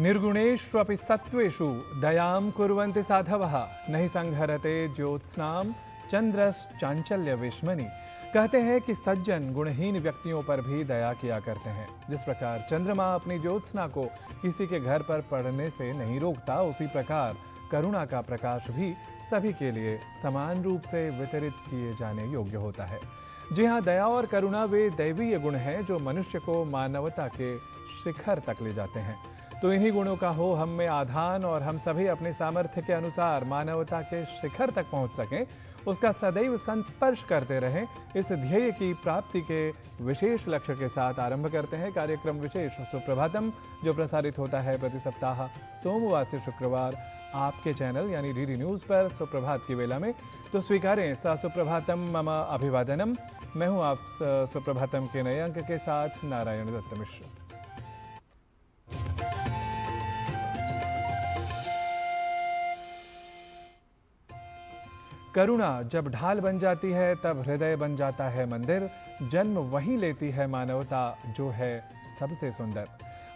निर्गुणेष्वपि सत्त्वेषु दयां कुर्वन्ति साधवः नहि संहरते ज्योत्स्नां चंद्रश्चांचल्य विष्मनि। कहते हैं कि सज्जन गुणहीन व्यक्तियों पर भी दया किया करते हैं। जिस प्रकार चंद्रमा अपनी ज्योत्स्ना को किसी के घर पर पड़ने से नहीं रोकता, उसी प्रकार करुणा का प्रकाश भी सभी के लिए समान रूप से वितरित किए जाने योग्य होता है। जी हाँ, दया और करुणा वे दैवीय गुण हैं जो मनुष्य को मानवता के शिखर तक ले जाते हैं। तो इन्हीं गुणों का हो हम में आधान और हम सभी अपने सामर्थ्य के अनुसार मानवता के शिखर तक पहुंच सकें, उसका सदैव संस्पर्श करते रहें। इस ध्येय की प्राप्ति के विशेष लक्ष्य के साथ आरंभ करते हैं कार्यक्रम विशेष सुप्रभातम, जो प्रसारित होता है प्रति सप्ताह सोमवार से शुक्रवार आपके चैनल यानी डीडी न्यूज पर सुप्रभात की वेला में। तो स्वीकारें सा सुप्रभातम मम अभिवादनम। मैं हूं आप सुप्रभातम के नए अंक के साथ नारायण दत्त मिश्र। करुणा जब ढाल बन जाती है तब हृदय बन जाता है मंदिर। जन्म वहीं लेती है मानवता जो है सबसे सुंदर।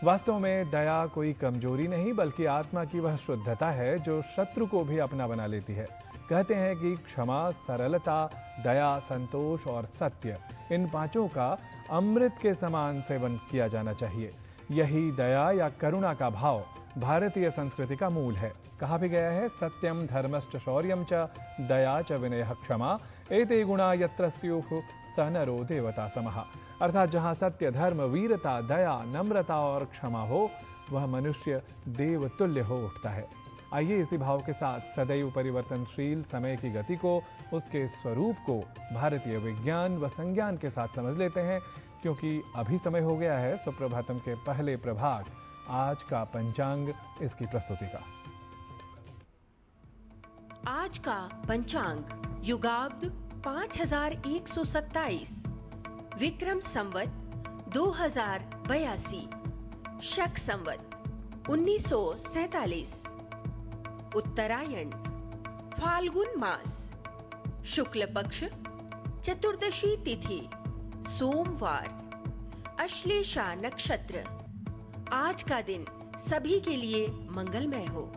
वास्तव में दया कोई कमजोरी नहीं बल्कि आत्मा की वह शुद्धता है जो शत्रु को भी अपना बना लेती है। कहते हैं कि क्षमा, सरलता, दया, संतोष और सत्य, इन पांचों का अमृत के समान सेवन किया जाना चाहिए। यही दया या करुणा का भाव भारतीय संस्कृति का मूल है। कहा भी गया है, सत्यम धर्मश्च शौर्यम च दया च विनयः क्षमा एते गुणा यत्र स्युः स नरो देवता समः। अर्थात जहाँ सत्य, धर्म, वीरता, दया, नम्रता और क्षमा हो, वह मनुष्य देवतुल्य हो उठता है। आइए इसी भाव के साथ सदैव परिवर्तनशील समय की गति को, उसके स्वरूप को भारतीय विज्ञान व संज्ञान के साथ समझ लेते हैं, क्योंकि अभी समय हो गया है सुप्रभातम के पहले प्रभाग आज का पंचांग, इसकी प्रस्तुति का। आज का पंचांग युगाब्द 5127, विक्रम संवत 2082, शक संवत 1947, उत्तरायण, फाल्गुन मास, शुक्ल पक्ष, चतुर्दशी तिथि, सोमवार, अश्लेषा नक्षत्र। आज का दिन सभी के लिए मंगलमय हो।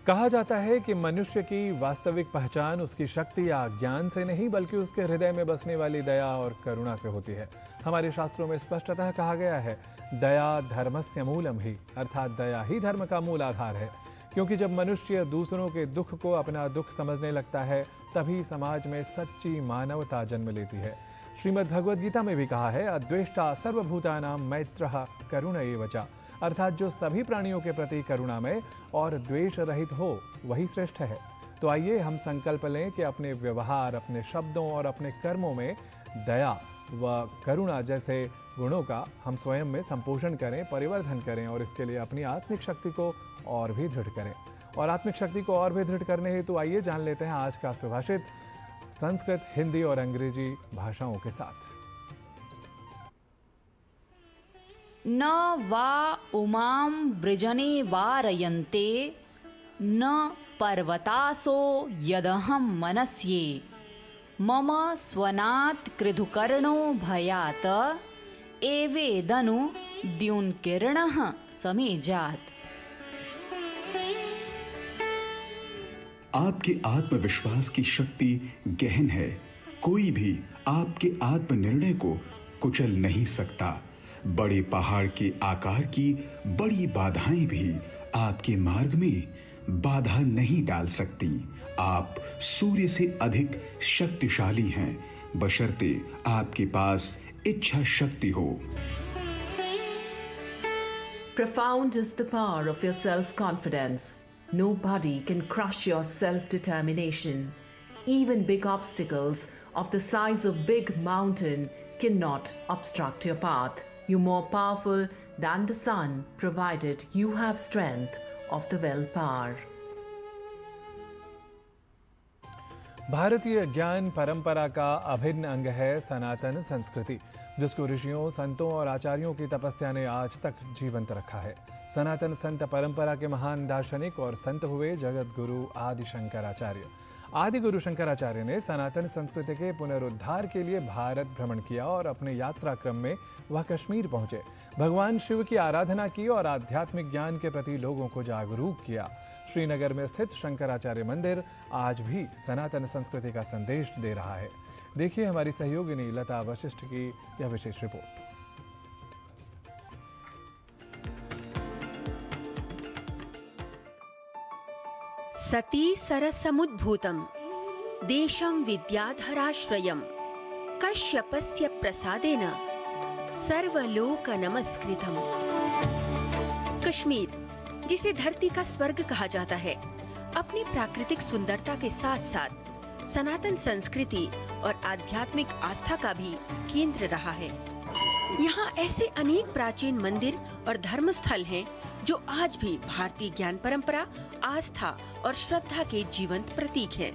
कहा जाता है कि मनुष्य की वास्तविक पहचान उसकी शक्ति या ज्ञान से नहीं बल्कि उसके हृदय में बसने वाली दया और करुणा से होती है। हमारे शास्त्रों में स्पष्टतः कहा गया है, दया धर्मस्य मूलम ही, अर्थात दया ही धर्म का मूल आधार है। क्योंकि जब मनुष्य दूसरों के दुख को अपना दुख समझने लगता है, तभी समाज में सच्ची मानवता जन्म लेती है। श्रीमद् भगवद गीता में भी कहा है, अद्वेष्टा सर्वभूतानां मैत्रः करुण एव च, अर्थात जो सभी प्राणियों के प्रति करुणामय और द्वेष रहित हो वही श्रेष्ठ है। तो आइए हम संकल्प लें कि अपने व्यवहार, अपने शब्दों और अपने कर्मों में दया व करुणा जैसे गुणों का हम स्वयं में संपोषण करें, परिवर्धन करें और इसके लिए अपनी आत्मिक शक्ति को और भी दृढ़ करें। और आत्मिक शक्ति को और भी दृढ़ करने हेतु आइए जान लेते हैं आज का सुभाषित संस्कृत, हिंदी और अंग्रेजी भाषाओं के साथ। न वा उमां वृजने वारयन्ते न पर्वतासो यदहं मनस्ये मम स्वनात् कृधुकर्णो भयात् एवेदनु द्युन्किरणः समेजात्। आपके आत्मविश्वास की शक्ति गहन है। कोई भी आपके आत्मनिर्णय को कुचल नहीं सकता। बड़े पहाड़ के आकार की बड़ी बाधाएं भी आपके मार्ग में बाधा नहीं डाल सकती। आप सूर्य से अधिक शक्तिशाली हैं, बशर्ते आपके पास इच्छा शक्ति हो। Profound is the power of your self-confidence. Nobody can crush your self-determination. Even big obstacles of the size of big mountain cannot obstruct your path. You're more powerful than the sun, provided you have strength of the willpower. भारतीय ज्ञान परंपरा का अभिन्न अंग है सनातन संस्कृति, जिसको ऋषियों, संतों और आचार्यों की तपस्या ने आज तक जीवंत रखा है। सनातन संत परंपरा के महान दार्शनिक और संत हुए जगत गुरु आदि शंकराचार्य। आदि गुरु शंकराचार्य ने सनातन संस्कृति के पुनरुद्धार के लिए भारत भ्रमण किया और अपने यात्रा क्रम में वह कश्मीर पहुंचे। भगवान शिव की आराधना की और आध्यात्मिक ज्ञान के प्रति लोगों को जागरूक किया। श्रीनगर में स्थित शंकराचार्य मंदिर आज भी सनातन संस्कृति का संदेश दे रहा है। देखिए हमारी सहयोगिनी लता वशिष्ठ की यह विशेष रिपोर्ट। सती सरसमुद्भूतम् देशं विद्याधराश्रयम् कश्यपस्य प्रसादेन सर्वलोक नमस्कृतम्। कश्मीर, जिसे धरती का स्वर्ग कहा जाता है, अपनी प्राकृतिक सुंदरता के साथ साथ सनातन संस्कृति और आध्यात्मिक आस्था का भी केंद्र रहा है। यहाँ ऐसे अनेक प्राचीन मंदिर और धर्म स्थल हैं जो आज भी भारतीय ज्ञान परंपरा, आस्था और श्रद्धा के जीवंत प्रतीक हैं।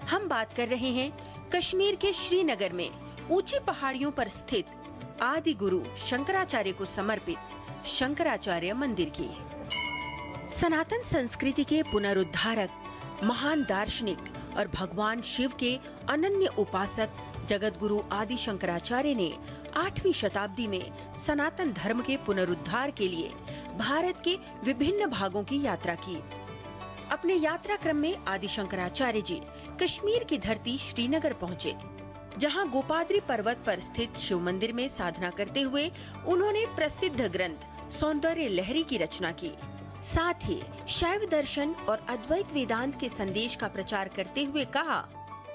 हम बात कर रहे हैं कश्मीर के श्रीनगर में ऊंची पहाड़ियों पर स्थित आदि गुरु शंकराचार्य को समर्पित शंकराचार्य मंदिर की। सनातन संस्कृति के पुनरुद्धारक, महान दार्शनिक और भगवान शिव के अनन्य उपासक जगत गुरु आदि शंकराचार्य ने 8वीं शताब्दी में सनातन धर्म के पुनरुद्धार के लिए भारत के विभिन्न भागों की यात्रा की। अपने यात्रा क्रम में आदि शंकराचार्य जी कश्मीर की धरती श्रीनगर पहुँचे, जहां गोपाद्री पर्वत पर स्थित शिव मंदिर में साधना करते हुए उन्होंने प्रसिद्ध ग्रंथ सौंदर्य लहरी की रचना की। साथ ही शैव दर्शन और अद्वैत वेदांत के संदेश का प्रचार करते हुए कहा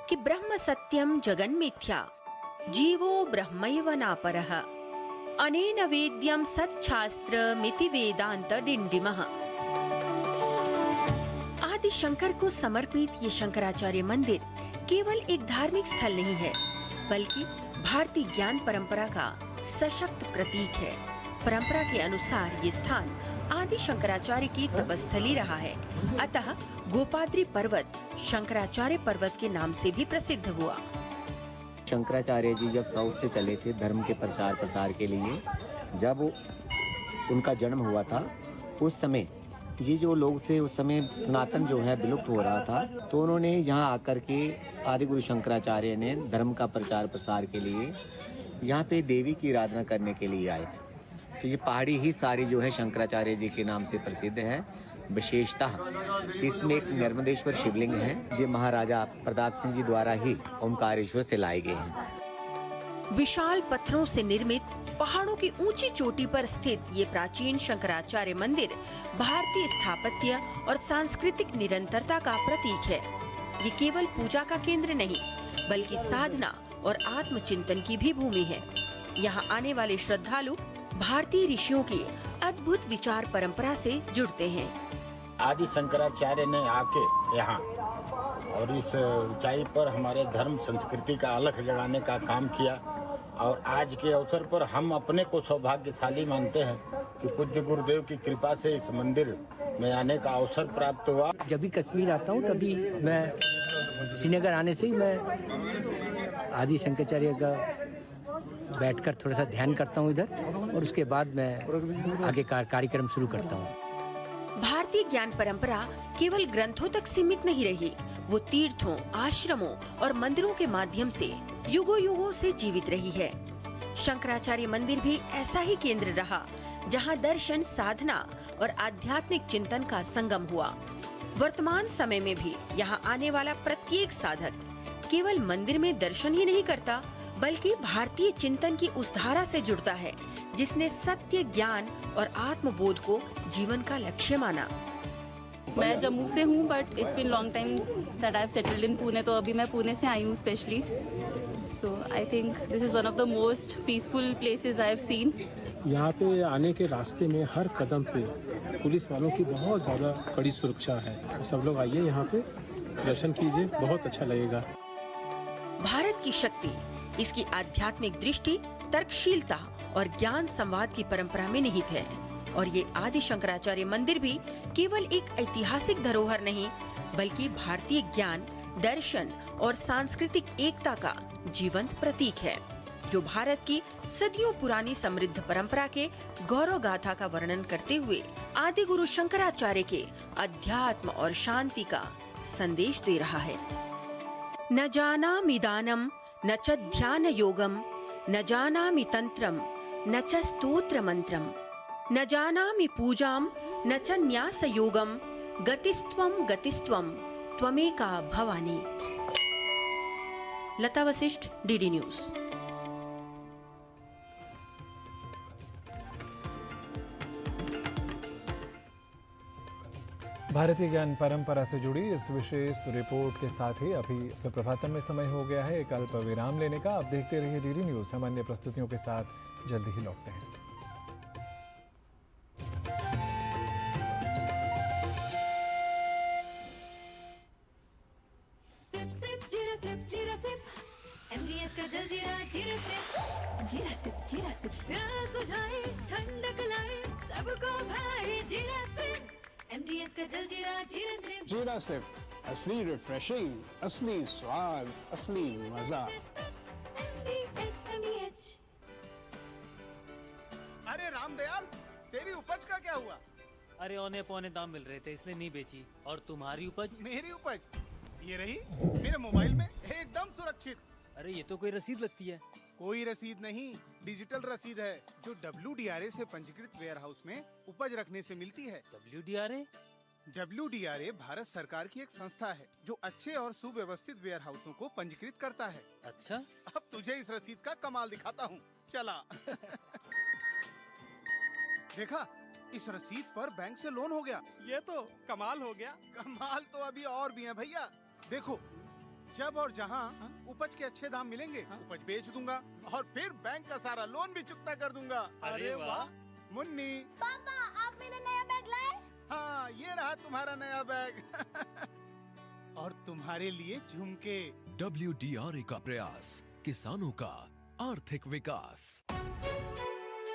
कि ब्रह्म सत्यम जगन मिथ्या, जीवो ब्रह्मैव नापरः, अनेन वेद्यम सच्छास्त्र मिति वेदांत डिंडिमः। आदि शंकर को समर्पित ये शंकराचार्य मंदिर केवल एक धार्मिक स्थल नहीं है, बल्कि भारतीय ज्ञान परंपरा का सशक्त प्रतीक है। परंपरा के अनुसार ये स्थान आदि शंकराचार्य की तपस्थली रहा है, अतः गोपाद्री पर्वत शंकराचार्य पर्वत के नाम से भी प्रसिद्ध हुआ। शंकराचार्य जी जब साउथ से चले थे धर्म के प्रचार प्रसार के लिए, जब उनका जन्म हुआ था उस समय ये जो लोग थे उस समय सनातन जो है विलुप्त हो रहा था, तो उन्होंने यहाँ आकर के आदि गुरु शंकराचार्य ने धर्म का प्रचार प्रसार के लिए यहाँ पे देवी की आराधना करने के लिए आए थे। तो ये पहाड़ी ही सारी जो है शंकराचार्य जी के नाम से प्रसिद्ध है। विशेषतः इसमें एक नर्मदेश्वर शिवलिंग है, ये महाराजा प्रताप सिंह जी द्वारा ही ओमकारेश्वर से लाए गए हैं। विशाल पत्थरों से निर्मित पहाड़ों की ऊंची चोटी पर स्थित ये प्राचीन शंकराचार्य मंदिर भारतीय स्थापत्य और सांस्कृतिक निरंतरता का प्रतीक है। ये केवल पूजा का केंद्र नहीं, बल्कि साधना और आत्मचिंतन की भी भूमि है। यहाँ आने वाले श्रद्धालु भारतीय ऋषियों की अद्भुत विचार परंपरा से जुड़ते हैं। आदि शंकराचार्य ने आके यहाँ और इस ऊंचाई पर हमारे धर्म संस्कृति का अलख जगाने का काम किया, और आज के अवसर पर हम अपने को सौभाग्यशाली मानते हैं कि पूज्य गुरुदेव की कृपा से इस मंदिर में आने का अवसर प्राप्त हुआ। जब भी कश्मीर आता हूँ तभी मैं श्रीनगर आने से ही मैं आदि शंकराचार्य का बैठकर थोड़ा सा ध्यान करता हूँ इधर, और उसके बाद मैं आगे का कार्यक्रम शुरू करता हूँ। भारतीय ज्ञान परंपरा केवल ग्रंथों तक सीमित नहीं रही, वो तीर्थों, आश्रमों और मंदिरों के माध्यम से युगों युगों से जीवित रही है। शंकराचार्य मंदिर भी ऐसा ही केंद्र रहा, जहां दर्शन, साधना और आध्यात्मिक चिंतन का संगम हुआ। वर्तमान समय में भी यहाँ आने वाला प्रत्येक साधक केवल मंदिर में दर्शन ही नहीं करता, बल्कि भारतीय चिंतन की उस धारा से जुड़ता है जिसने सत्य, ज्ञान और आत्मबोध को जीवन का लक्ष्य माना। मैं जम्मू से हूँ, but it's been long time that I have settled in Pune, तो अभी मैं पुणे से आई हूँ specially. So I think this is one of the most peaceful places I have seen. यहाँ पे आने के रास्ते में हर कदम पे पुलिस वालों की बहुत ज़्यादा कड़ी सुरक्षा है। सब लोग आइए यहाँ पे दर्शन कीजिए, बहुत अच्छा लगेगा। भारत की शक्ति इसकी आध्यात्मिक दृष्टि, तर्कशीलता और ज्ञान संवाद की परंपरा में निहित है, और ये आदि शंकराचार्य मंदिर भी केवल एक ऐतिहासिक धरोहर नहीं, बल्कि भारतीय ज्ञान, दर्शन और सांस्कृतिक एकता का जीवंत प्रतीक है, जो भारत की सदियों पुरानी समृद्ध परंपरा के गौरव गाथा का वर्णन करते हुए आदि गुरु शंकराचार्य के अध्यात्म और शांति का संदेश दे रहा है। न जानामि दानम न च ध्यान योगम, न जानामि तंत्रम न च स्तोत्रमन्त्रम् न जानामि पूजां न च न्यासयोगं गतिस्त्वं त्वमेका भवानी। लता वशिष्ठ, डीडी न्यूज। भारतीय ज्ञान परंपरा से जुड़ी इस विशेष रिपोर्ट के साथ ही अभी सुप्रभातम में समय हो गया है एक अल्प विराम लेने का। आप देखते रहिए डीडी न्यूज। हम अन्य प्रस्तुतियों के साथ जल्दी ही लौटते हैं। MDH का जलजीरा जीरा सिप प्यास बुझाए ठंडक लाए सबको भाए जीरा सिप। MDH का जलजीरा जीरा सिप असली रिफ्रेशिंग, असली स्वाद, असली मजा। MDH। अरे रामदयाल, तेरी उपज का क्या हुआ? अरे औने पौने दाम मिल रहे थे इसलिए नहीं बेची। और तुम्हारी उपज? मेरी उपज ये रही मेरे मोबाइल में एकदम सुरक्षित। अरे ये तो कोई रसीद लगती है। कोई रसीद नहीं, डिजिटल रसीद है जो WDRA से पंजीकृत वेयर हाउस में उपज रखने से मिलती है। WDRA भारत सरकार की एक संस्था है जो अच्छे और सुव्यवस्थित वेयर हाउसों को पंजीकृत करता है। अच्छा, अब तुझे इस रसीद का कमाल दिखाता हूँ, चला। देखा, इस रसीद पर बैंक से लोन हो गया। ये तो कमाल हो गया। कमाल तो अभी और भी है भैया। देखो, जब और जहाँ उपज के अच्छे दाम मिलेंगे उपज बेच दूंगा और फिर बैंक का सारा लोन भी चुकता कर दूंगा। अरे वाह। मुन्नी, पापा आप मेरा नया बैग लाए? हाँ, ये रहा तुम्हारा नया बैग। और तुम्हारे लिए झुमके। WDRA का प्रयास, किसानों का आर्थिक विकास।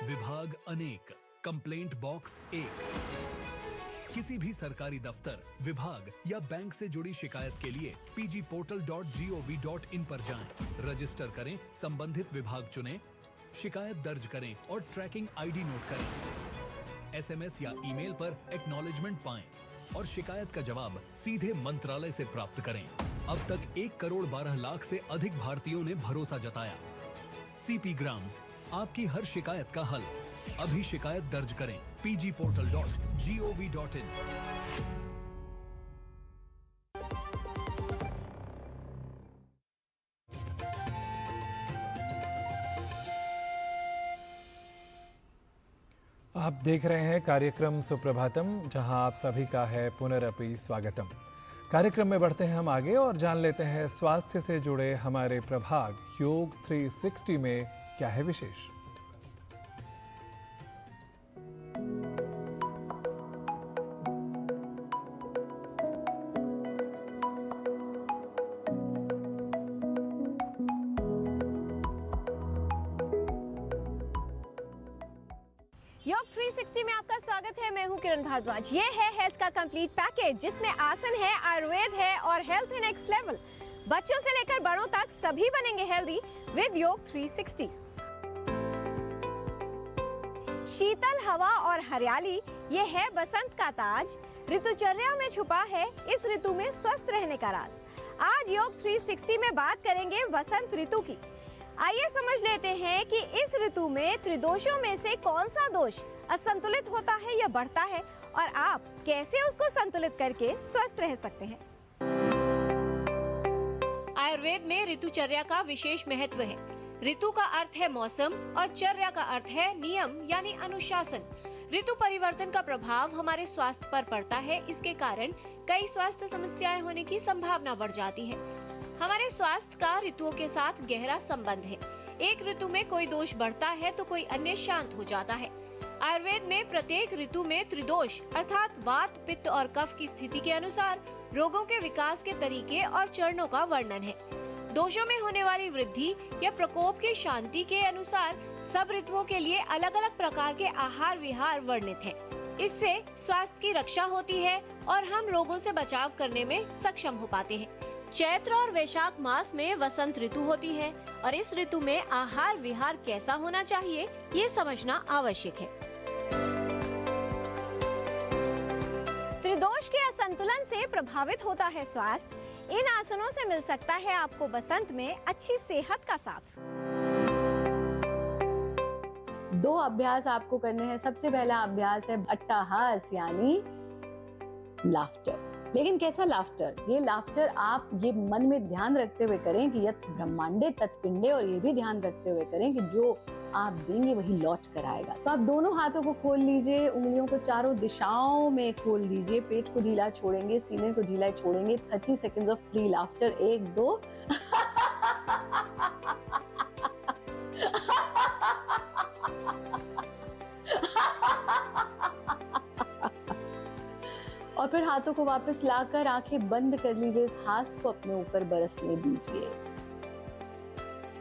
विभाग अनेक, कंप्लेंट बॉक्स 1। किसी भी सरकारी दफ्तर, विभाग या बैंक से जुड़ी शिकायत के लिए pgportal.gov.in पर जाएं, रजिस्टर करें, संबंधित विभाग चुनें, शिकायत दर्ज करें और ट्रैकिंग ID नोट करें। SMS या ईमेल पर एक्नॉलेजमेंट पाएं और शिकायत का जवाब सीधे मंत्रालय से प्राप्त करें। अब तक 1 करोड़ 12 लाख से अधिक भारतीयों ने भरोसा जताया। CP ग्राम्स, आपकी हर शिकायत का हल। अभी शिकायत दर्ज करें pgportal.gov.in। आप देख रहे हैं कार्यक्रम सुप्रभातम, जहां आप सभी का है पुनरपि स्वागतम। कार्यक्रम में बढ़ते हैं हम आगे और जान लेते हैं स्वास्थ्य से जुड़े हमारे प्रभाग योग 360 में क्या है विशेष। योग 360 में आपका स्वागत है। मैं हूं किरण भारद्वाज। ये है हेल्थ का कंप्लीट पैकेज जिसमें आसन है, आयुर्वेद है और हेल्थ इन नेक्स्ट लेवल। बच्चों से लेकर बड़ों तक सभी बनेंगे हेल्दी विद योग 360। शीतल हवा और हरियाली, ये है बसंत का ताज। ऋतुचर्या में छुपा है इस ऋतु में स्वस्थ रहने का राज। आज योग 360 में बात करेंगे वसंत ऋतु की। आइए समझ लेते हैं कि इस ऋतु में त्रिदोषों में से कौन सा दोष असंतुलित होता है या बढ़ता है और आप कैसे उसको संतुलित करके स्वस्थ रह सकते हैं। आयुर्वेद में ऋतुचर्या का विशेष महत्व है। ऋतु का अर्थ है मौसम और चर्या का अर्थ है नियम यानी अनुशासन। ऋतु परिवर्तन का प्रभाव हमारे स्वास्थ्य पर पड़ता है। इसके कारण कई स्वास्थ्य समस्याएं होने की संभावना बढ़ जाती है। हमारे स्वास्थ्य का ऋतुओं के साथ गहरा संबंध है। एक ऋतु में कोई दोष बढ़ता है तो कोई अन्य शांत हो जाता है। आयुर्वेद में प्रत्येक ऋतु में त्रिदोष अर्थात वात, पित्त और कफ की स्थिति के अनुसार रोगों के विकास के तरीके और चरणों का वर्णन है। दोषों में होने वाली वृद्धि या प्रकोप की शांति के अनुसार सब ऋतुओं के लिए अलग अलग प्रकार के आहार विहार वर्णित हैं। इससे स्वास्थ्य की रक्षा होती है और हम रोगों से बचाव करने में सक्षम हो पाते हैं। चैत्र और वैशाख मास में वसंत ऋतु होती है और इस ऋतु में आहार विहार कैसा होना चाहिए ये समझना आवश्यक है। त्रिदोष के असंतुलन से प्रभावित होता है स्वास्थ्य। इन आसनों से मिल सकता है आपको बसंत में अच्छी सेहत का साथ। 2 अभ्यास आपको करने हैं। सबसे पहला अभ्यास है अट्टहास यानी लाफ्टर। लेकिन कैसा लाफ्टर? ये लाफ्टर आप ये मन में ध्यान रखते हुए करें कि यत ब्रह्मांडे तत्पिंडे, और ये भी ध्यान रखते हुए करें कि जो आप देंगे वही लौट कर आएगा। तो आप दोनों हाथों को खोल लीजिए, उंगलियों को चारों दिशाओं में खोल दीजिए, पेट को ढीला छोड़ेंगे, सीने को ढीला छोड़ेंगे। 30 सेकेंड्स ऑफ फ्री लाफ्टर। 1 2 और फिर हाथों को वापस लाकर आंखें बंद कर लीजिए। इस हास को अपने ऊपर बरसने दीजिए।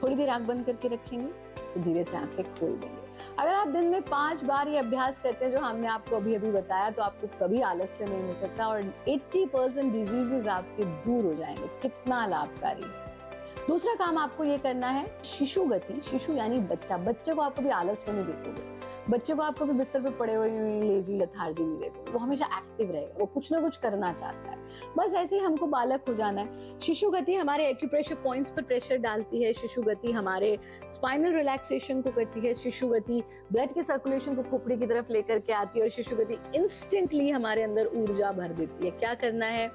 थोड़ी देर आंख बंद करके रखेंगे, तो धीरे से आंखें खोल देंगे। अगर आप दिन में 5 बार ये अभ्यास करते हैं जो हमने आपको अभी अभी बताया, तो आपको कभी आलस्य नहीं हो सकता और 80% डिजीजेस आपके दूर हो जाएंगे। कितना लाभकारी है। दूसरा काम आपको ये करना है शिशु गति। शिशु यानी बच्चा। बच्चे को आप कभी आलस में नहीं देखोगे, बच्चे को आप कभी बिस्तर पे पड़े हुए लेजी लथार्जी नहीं देखोगे। वो हमेशा एक्टिव रहेगा, वो कुछ ना कुछ करना चाहता है। बस ऐसे ही हमको बालक हो जाना है। शिशु गति हमारे एक्यूप्रेशर पॉइंट्स पर प्रेशर डालती है। शिशु गति हमारे स्पाइनल रिलैक्सेशन को करती है। शिशु गति ब्लड के सर्कुलेशन को खोपड़ी की तरफ लेकर के आती है और शिशु गति इंस्टेंटली हमारे अंदर ऊर्जा भर देती है। क्या करना है?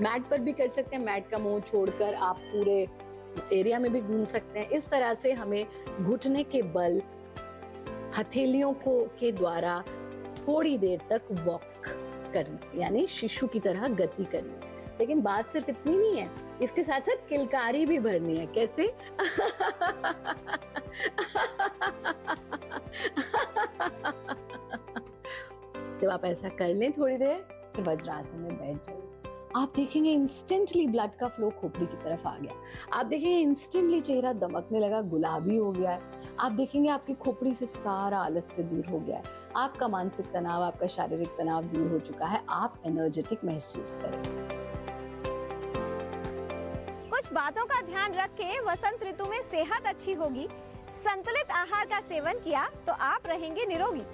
मैट पर भी कर सकते हैं। मैट का मुंह छोड़कर आप पूरे एरिया में भी घूम सकते हैं। इस तरह से हमें घुटने के बल हथेलियों को के द्वारा थोड़ी देर तक वॉक करनी, यानी शिशु की तरह गति करनी। लेकिन बात सिर्फ इतनी नहीं है, इसके साथ साथ किलकारी भी भरनी है। कैसे? जब आप ऐसा कर लें थोड़ी देर, तो वज्रासन में बैठ जाइए। आप देखेंगे इंस्टेंटली ब्लड का फ्लो खोपड़ी की तरफ आ गया। आप देखेंगे इंस्टेंटली चेहरा दमकने लगा, गुलाबी हो गया है। आप देखेंगे आपकी खोपड़ी से सारा आलस्य दूर हो गया है। आपका मानसिक तनाव, आपका शारीरिक तनाव दूर हो चुका है। आप एनर्जेटिक महसूस करेंगे। कुछ बातों का ध्यान रख के वसंत ऋतु में सेहत अच्छी होगी। संतुलित आहार का सेवन किया तो आप रहेंगे निरोगी।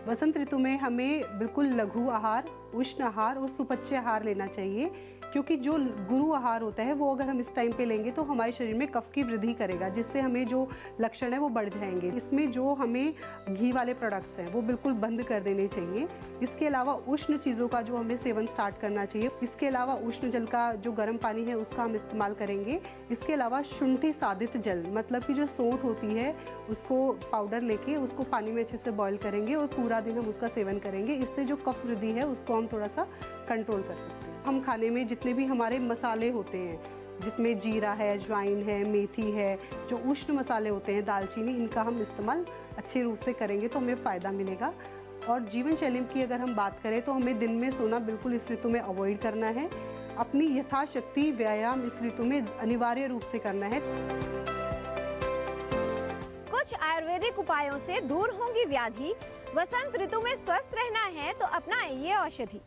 वसंत ऋतु में हमें बिल्कुल लघु आहार, उष्ण आहार और सुपच्य आहार लेना चाहिए, क्योंकि जो गुरु आहार होता है वो अगर हम इस टाइम पे लेंगे तो हमारे शरीर में कफ की वृद्धि करेगा, जिससे हमें जो लक्षण है वो बढ़ जाएंगे। इसमें जो हमें घी वाले प्रोडक्ट्स हैं वो बिल्कुल बंद कर देने चाहिए। इसके अलावा उष्ण चीज़ों का जो हमें सेवन स्टार्ट करना चाहिए। इसके अलावा उष्ण जल का जो गर्म पानी है उसका हम इस्तेमाल करेंगे। इसके अलावा शुंठी साधित जल, मतलब कि जो सौंठ होती है उसको पाउडर लेके उसको पानी में अच्छे से बॉईल करेंगे और पूरा दिन हम उसका सेवन करेंगे। इससे जो कफ वृद्धि है उसको हम थोड़ा सा कंट्रोल कर सकते हैं। हम खाने में जितने भी हमारे मसाले होते हैं, जिसमें जीरा है, अजवाइन है, मेथी है, जो उष्ण मसाले होते हैं, दालचीनी, इनका हम इस्तेमाल अच्छे रूप से करेंगे तो हमें फ़ायदा मिलेगा। और जीवन शैली की अगर हम बात करें तो हमें दिन में सोना बिल्कुल इस ऋतु में अवॉइड करना है। अपनी यथाशक्ति व्यायाम इस ऋतु में अनिवार्य रूप से करना है। कुछ आयुर्वेदिक उपायों से दूर होंगी व्याधि। वसंत ऋतु में स्वस्थ रहना है तो अपनाएं ये औषधि।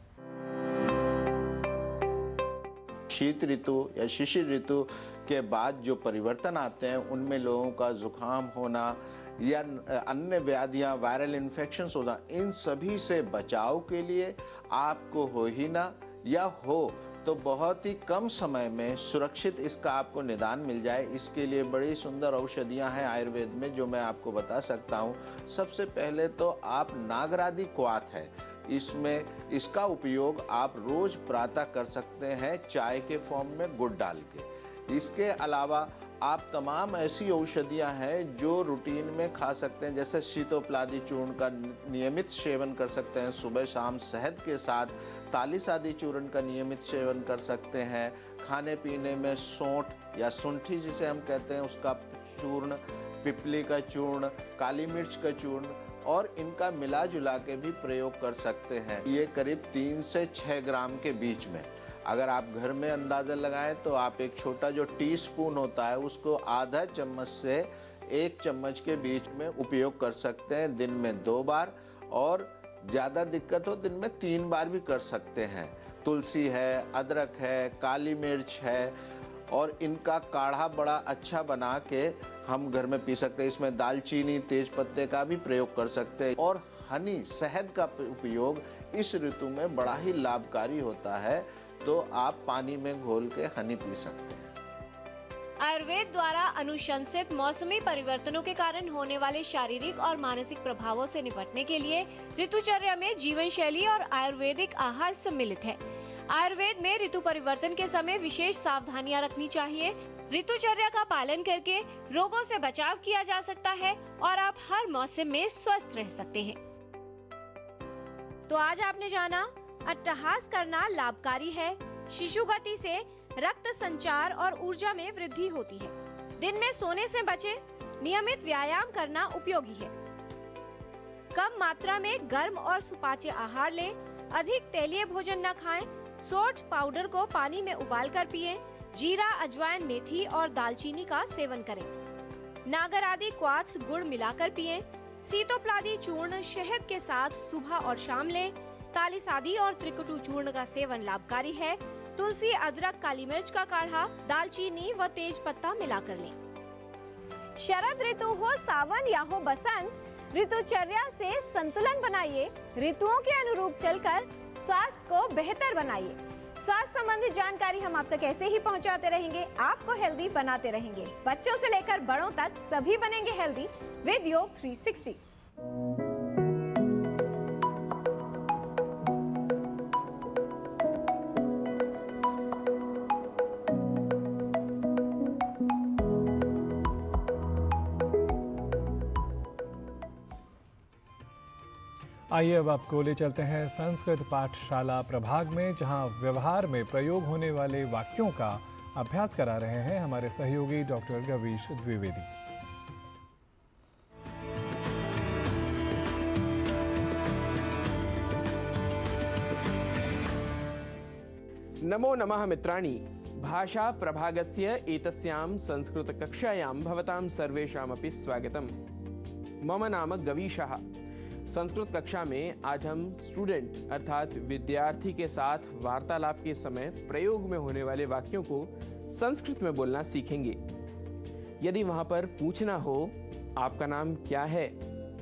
शीत ऋतु या शिशिर ऋतु के बाद जो परिवर्तन आते हैं उनमें लोगों का जुकाम होना या अन्य व्याधियां, वायरल इन्फेक्शंस होना, इन सभी से बचाव के लिए आपको हो ही ना या हो तो बहुत ही कम समय में सुरक्षित इसका आपको निदान मिल जाए, इसके लिए बड़ी सुंदर औषधियां हैं आयुर्वेद में जो मैं आपको बता सकता हूं। सबसे पहले तो आप नागरादि क्वाथ है, इसमें इसका उपयोग आप रोज प्रातः कर सकते हैं चाय के फॉर्म में गुड़ डाल के। इसके अलावा आप तमाम ऐसी औषधियां हैं जो रूटीन में खा सकते हैं, जैसे शीतोपलादी चूर्ण का नियमित सेवन कर सकते हैं सुबह शाम शहद के साथ। तालिस आदि चूर्ण का नियमित सेवन कर सकते हैं। खाने पीने में सौंठ या सुंठी जिसे हम कहते हैं उसका चूर्ण, पिपली का चूर्ण, काली मिर्च का चूर्ण, और इनका मिला जुला के भी प्रयोग कर सकते हैं। ये करीब 3 से 6 ग्राम के बीच में। अगर आप घर में अंदाज़ा लगाएं तो आप एक छोटा जो टीस्पून होता है उसको आधा चम्मच से 1 चम्मच के बीच में उपयोग कर सकते हैं दिन में 2 बार, और ज़्यादा दिक्कत हो दिन में 3 बार भी कर सकते हैं। तुलसी है, अदरक है, काली मिर्च है, और इनका काढ़ा बड़ा अच्छा बना के हम घर में पी सकते हैं। इसमें दालचीनी, तेज पत्ते का भी प्रयोग कर सकते हैं। और हनी, शहद का उपयोग इस ऋतु में बड़ा ही लाभकारी होता है, तो आप पानी में घोल के हनी पी सकते हैं। आयुर्वेद द्वारा अनुशंसित मौसमी परिवर्तनों के कारण होने वाले शारीरिक और मानसिक प्रभावों से निपटने के लिए ऋतुचर्या में जीवन शैली और आयुर्वेदिक आहार सम्मिलित है। आयुर्वेद में ऋतु परिवर्तन के समय विशेष सावधानियां रखनी चाहिए। ऋतुचर्या का पालन करके रोगों से बचाव किया जा सकता है और आप हर मौसम में स्वस्थ रह सकते हैं। तो आज आपने जाना, अट्टहास करना लाभकारी है। शिशु गति से रक्त संचार और ऊर्जा में वृद्धि होती है। दिन में सोने से बचें। नियमित व्यायाम करना उपयोगी है। कम मात्रा में गर्म और सुपाच्य आहार लें। अधिक तेलीय भोजन न खाएं। सोंठ पाउडर को पानी में उबालकर पिएं। जीरा, अजवाइन, मेथी और दालचीनी का सेवन करें। नागर आदि क्वाथ गुड़ मिलाकर पिएं। सीतोपलादी चूर्ण शहद के साथ सुबह और शाम लें। तालिस आदि और त्रिकुटु चूर्ण का सेवन लाभकारी है। तुलसी, अदरक, काली मिर्च का काढ़ा, दालचीनी व तेज पत्ता मिलाकर लें। शरद ऋतु हो, सावन या हो बसंत, ऋतुचर्या से संतुलन बनाइए। ऋतुओं के अनुरूप चलकर स्वास्थ्य को बेहतर बनाइए। स्वास्थ्य संबंधी जानकारी हम आप तक ऐसे ही पहुंचाते रहेंगे, आपको हेल्दी बनाते रहेंगे। बच्चों से लेकर बड़ों तक सभी बनेंगे हेल्दी विद योग 360। आइए अब आपको ले चलते हैं संस्कृत पाठशाला प्रभाग में, जहां व्यवहार में प्रयोग होने वाले वाक्यों का अभ्यास करा रहे हैं हमारे सहयोगी डॉक्टर गवीश द्विवेदी। नमो नमः मित्राणि। भाषा प्रभागस्य एतस्यां संस्कृत कक्षायां भवतां सर्वेषामपि स्वागतम्। मम नाम गवीशः। संस्कृत कक्षा में आज हम स्टूडेंट अर्थात विद्यार्थी के साथ वार्तालाप के समय प्रयोग में होने वाले वाक्यों को संस्कृत में बोलना सीखेंगे। यदि वहाँ पर पूछना हो आपका नाम क्या है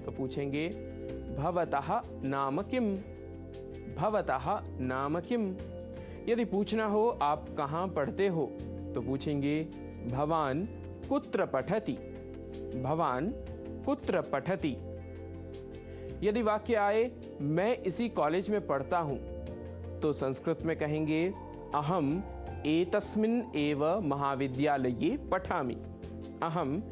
तो पूछेंगे भवतः नाम किम, भवतः नाम किम। यदि पूछना हो आप कहाँ पढ़ते हो तो पूछेंगे भवान कुत्र पठति, भवान कुत्र पठति। यदि वाक्य आए मैं इसी कॉलेज में पढ़ता हूँ तो संस्कृत में कहेंगे अहम एतस्मिन् एव महाविद्यालये पठामि, अहम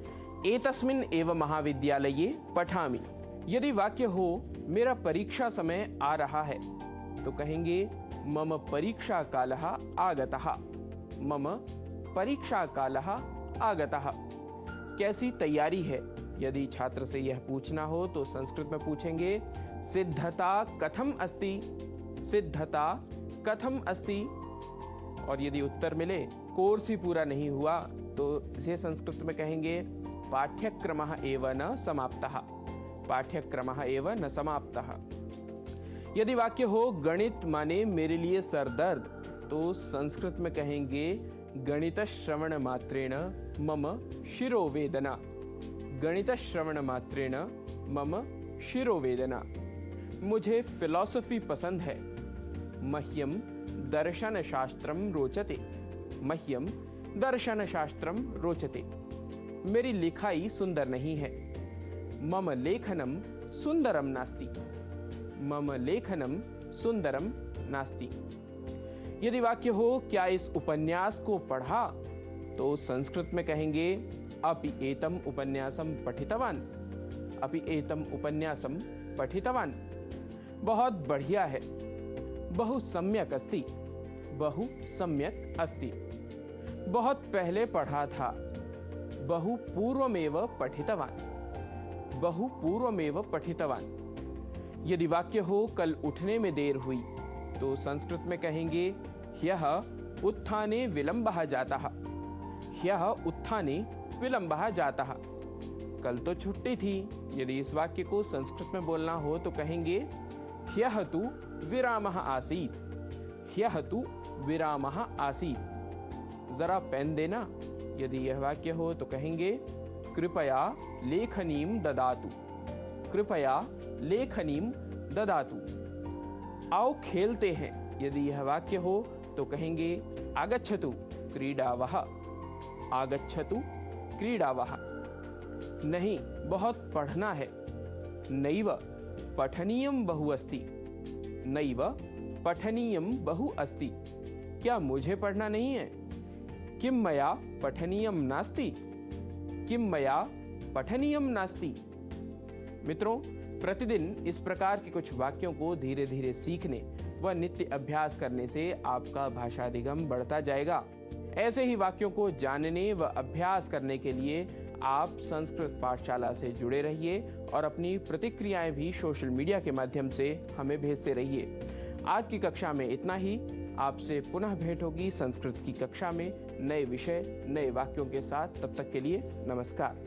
एतस्मिन् एव महाविद्यालये पठामि। यदि वाक्य हो मेरा परीक्षा समय आ रहा है तो कहेंगे मम परीक्षा कालः आगतः, मम परीक्षा कालः आगतः। कैसी तैयारी है? यदि छात्र से यह पूछना हो तो संस्कृत में पूछेंगे सिद्धता कथम अस्ति, सिद्धता कथम अस्ति। और यदि उत्तर मिले कोर्स ही पूरा नहीं हुआ तो इसे संस्कृत में कहेंगे पाठ्यक्रमः एव न समाप्तः, पाठ्यक्रमः एव न समाप्तः। यदि वाक्य हो गणित माने मेरे लिए सर दर्द तो संस्कृत में कहेंगे गणित श्रवण मात्रेण मम शिरोवेदना, गणित श्रवण मात्रेण मम शिरोवेदना। मुझे फिलॉसफी पसंद है, मह्यम दर्शन शास्त्रम रोचते, मह्यम दर्शन शास्त्रम रोचते। मेरी लिखाई सुंदर नहीं है, मम लेखनम सुंदरम नास्ति, मम लेखनम सुंदरम नास्ति। यदि वाक्य हो क्या इस उपन्यास को पढ़ा तो संस्कृत में कहेंगे अपि एतम उपन्यासम पठितवान, अपि एतम उपन्यासम पठितवान। बहुत बढ़िया है, बहु सम्यक अस्ति, बहु सम्यक अस्ति। बहुत पहले पढ़ा था, बहु पूर्वमेव पठितवान, बहु पूर्वमेव पठितवान। यदि वाक्य हो कल उठने में देर हुई तो संस्कृत में कहेंगे ह्यः उत्थाने विलम्बः जातः, ह्यः उत्थाने विलम्बः जातः। कल तो छुट्टी थी। यदि इस वाक्य को संस्कृत में बोलना हो तो कहेंगे ह्यः तु विरामः आसीत्, ह्यः तु विरामः आसीत्। जरा पेन देना। यदि यह वाक्य हो तो कहेंगे कृपया लेखनीं ददातु, कृपया लेखनीं ददातु। आओ खेलते हैं। यदि यह वाक्य हो तो कहेंगे आगच्छतु क्रीडावः, आगच्छतु क्रीडावः। नहीं, बहुत पढ़ना है। नैव पठनीयं बहु अस्ति। नैव पठनीयं बहु अस्ति। क्या मुझे पढ़ना नहीं है? किं मया पठनीयं नास्ति। किं मया पठनीयं नास्ति। मित्रों, प्रतिदिन इस प्रकार के कुछ वाक्यों को धीरे धीरे सीखने व नित्य अभ्यास करने से आपका भाषाधिगम बढ़ता जाएगा। ऐसे ही वाक्यों को जानने व अभ्यास करने के लिए आप संस्कृत पाठशाला से जुड़े रहिए और अपनी प्रतिक्रियाएं भी सोशल मीडिया के माध्यम से हमें भेजते रहिए। आज की कक्षा में इतना ही। आपसे पुनः भेंट होगी संस्कृत की कक्षा में नए विषय, नए वाक्यों के साथ। तब तक के लिए नमस्कार।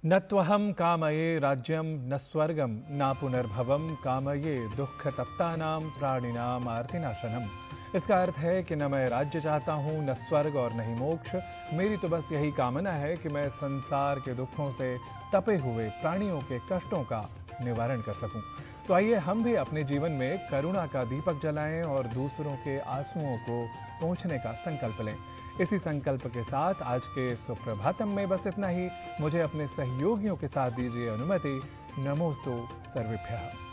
न त्वहं कामये राज्यं न स्वर्गं न पुनर्भवं कामये दुःखतप्तानां प्राणिनां आर्तिनाशनम। इसका अर्थ है कि न मैं राज्य चाहता हूँ, न स्वर्ग और न ही मोक्ष। मेरी तो बस यही कामना है कि मैं संसार के दुखों से तपे हुए प्राणियों के कष्टों का निवारण कर सकूं। तो आइए हम भी अपने जीवन में करुणा का दीपक जलाएं और दूसरों के आंसुओं को पोंछने का संकल्प लें। इसी संकल्प के साथ आज के सुप्रभातम में बस इतना ही। मुझे अपने सहयोगियों के साथ दीजिए अनुमति। नमोस्तु सर्वेभ्यः।